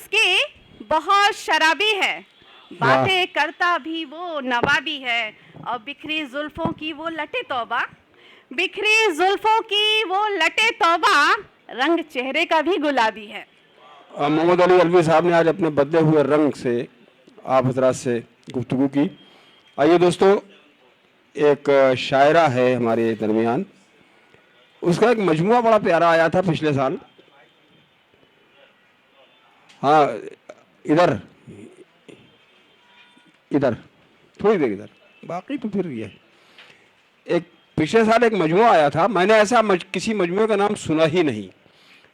उसकी बहुत शराबी है, बातें करता भी वो नवाबी है, और बिखरी जुल्फों की वो लटे तौबा, बिखरी जुल्फों की वो लटे तौबा, रंग चेहरे का भी गुलाबी है। मोहम्मद अली अलवी साहब ने आज अपने बदले हुए रंग से आप हजरात से गुफ्तगू की। आइए दोस्तों, एक शायरा है हमारे दरमियान, उसका एक मजमुआ बड़ा प्यारा आया था पिछले साल। हाँ, इधर इधर थोड़ी देर इधर, बाकी तो फिर ये एक पिछले साल एक मजमुआ आया था। मैंने ऐसा किसी मजमुए का नाम सुना ही नहीं।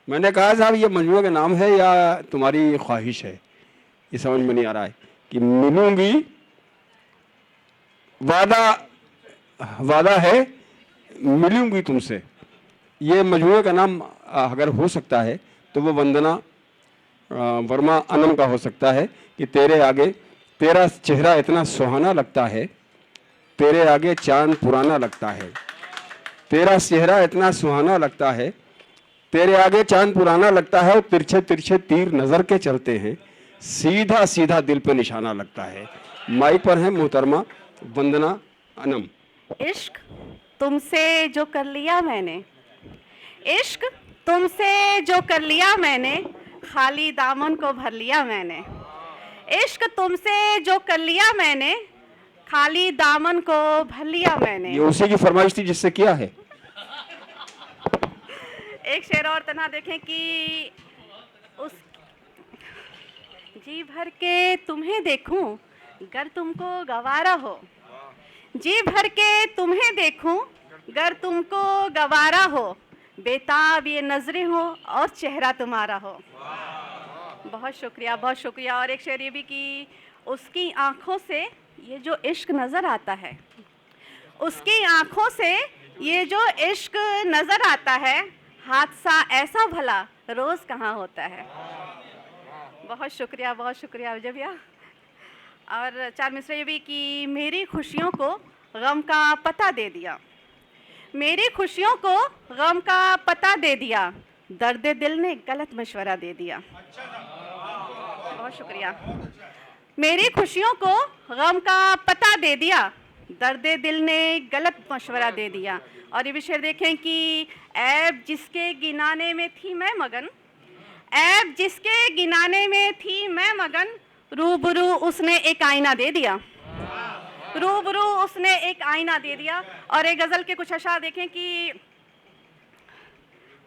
मैंने कहा साहब ये मजमुए का नाम है या तुम्हारी ख्वाहिश है, ये समझ में नहीं आ रहा है। कि मिलूंगी, वादा वादा है मिलूंगी तुमसे, ये मजमुए का नाम अगर हो सकता है तो वो वंदना वर्मा अनम का हो सकता है। कि तेरे आगे तेरा चेहरा इतना सुहाना लगता है, तेरे आगे चांद पुराना लगता है, तेरा चेहरा इतना सुहाना लगता है, तेरे आगे चांद पुराना लगता है, और तिरछे तिरछे तीर नजर के चलते हैं, सीधा सीधा दिल पे निशाना लगता है। माइक पर है मोहतरमा वंदना अनम। इश्क तुमसे जो कर लिया मैंने, इश्क तुमसे जो कर लिया मैंने, खाली दामन को भर लिया मैंने, इश्क तुमसे जो कर लिया मैंने, खाली दामन को भर लिया मैंने। ये उसी की फरमाइश थी जिससे किया है। एक शेर और तना देखें कि उस जी भर के तुम्हें देखूं गर तुमको गवारा हो, जी भर के तुम्हें देखूं गर तुमको गवारा हो, बेताब ये नजरें हो और चेहरा तुम्हारा हो। बहुत शुक्रिया, बहुत शुक्रिया। और एक शेर ये भी कि उसकी आंखों से ये जो इश्क नज़र आता है, उसकी आंखों से ये जो इश्क नज़र आता है, हादसा ऐसा भला रोज़ कहाँ होता है। बहुत शुक्रिया, बहुत शुक्रिया विजय भैया। और चार मिसरे ये भी कि मेरी खुशियों को गम का पता दे दिया, मेरी खुशियों को गम का पता दे दिया, दर्द दिल ने गलत मशवरा दे दिया। बहुत शुक्रिया। मेरी खुशियों को गम का पता दे दिया, दर्द दिल ने गलत मशवरा दे दिया। और ये भी शेर देखें कि ऐब जिसके गिनाने में थी मैं मगन, ऐब जिसके गिनाने में थी मैं मगन, रूबरू उसने एक आईना दे दिया, रूबरू उसने एक आईना दे दिया। और एक गज़ल के कुछ अशार देखें कि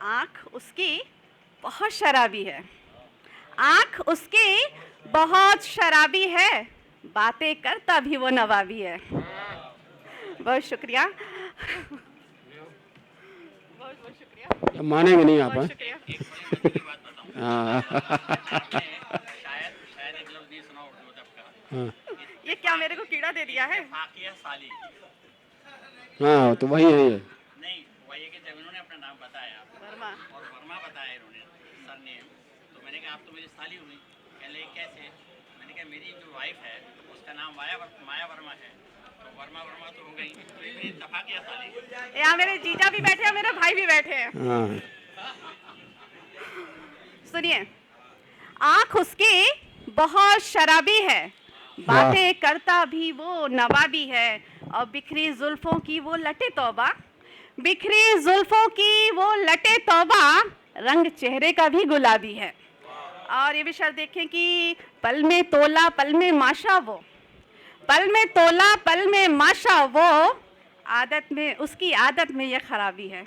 आँख उसकी बहुत शराबी है, आँख उसकी बहुत शराबी है, बातें करता भी वो नवाबी है। बहुत शुक्रिया, बहुत बहुत शुक्रिया। मानेंगे नहीं आप? बहुत शुक्रिया। ये क्या मेरे को कीड़ा दे दिया है? हाँ तो वही है ये। नहीं, वही है कि जब इन्होंने अपना नाम बताया वर्मा, और वर्मा बताया इन्होंने सरनेम, तो मैंने कहा आप तो मेरी साली हुई। कह ले कैसे? मैंने कहा मेरी जो वाइफ है उसका नाम माया वर्मा है, तो वर्मा वर्मा तो हो गई, तो ये इत्तेफाक किया साली। यहाँ मेरे जीजा भी बैठे हैं, मेरे भाई भी बैठे हैं। हाँ, सुनिए, आँख उसकी बहुत शराबी है, बातें करता भी वो नवाबी है, और बिखरी जुल्फों की वो लटे तौबा, बिखरी जुल्फों की वो लटे तौबा, रंग चेहरे का भी गुलाबी है। और ये भी शर्त देखें कि पल में तोला पल में माशा वो, पल में तोला पल में माशा वो, आदत में उसकी आदत में ये खराबी है।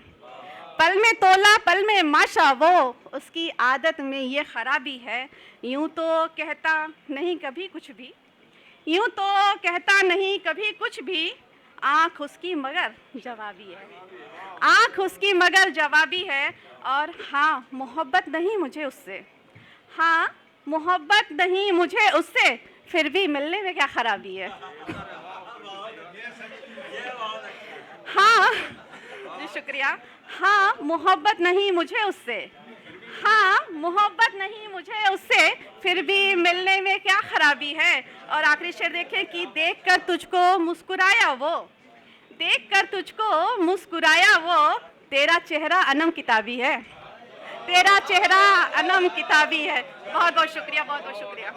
पल में तोला पल में माशा वो, उसकी आदत में ये खराबी है। यूं तो कहता नहीं कभी कुछ भी, यूं तो कहता नहीं कभी कुछ भी, आँख उसकी मगर जवाबी है, आँख उसकी मगर जवाबी है। और हाँ मोहब्बत नहीं मुझे उससे, हाँ मोहब्बत नहीं मुझे उससे, फिर भी मिलने में क्या खराबी है। हाँ जी शुक्रिया। हाँ मोहब्बत नहीं मुझे उससे, हाँ मोहब्बत नहीं मुझे उससे, फिर भी मिलने में क्या खराबी है। और आखिरी शेर देखें कि देखकर तुझको मुस्कुराया वो, देखकर तुझको मुस्कुराया वो, तेरा चेहरा अनम किताबी है, तेरा चेहरा अनम किताबी है। बहुत बहुत शुक्रिया, बहुत बहुत शुक्रिया।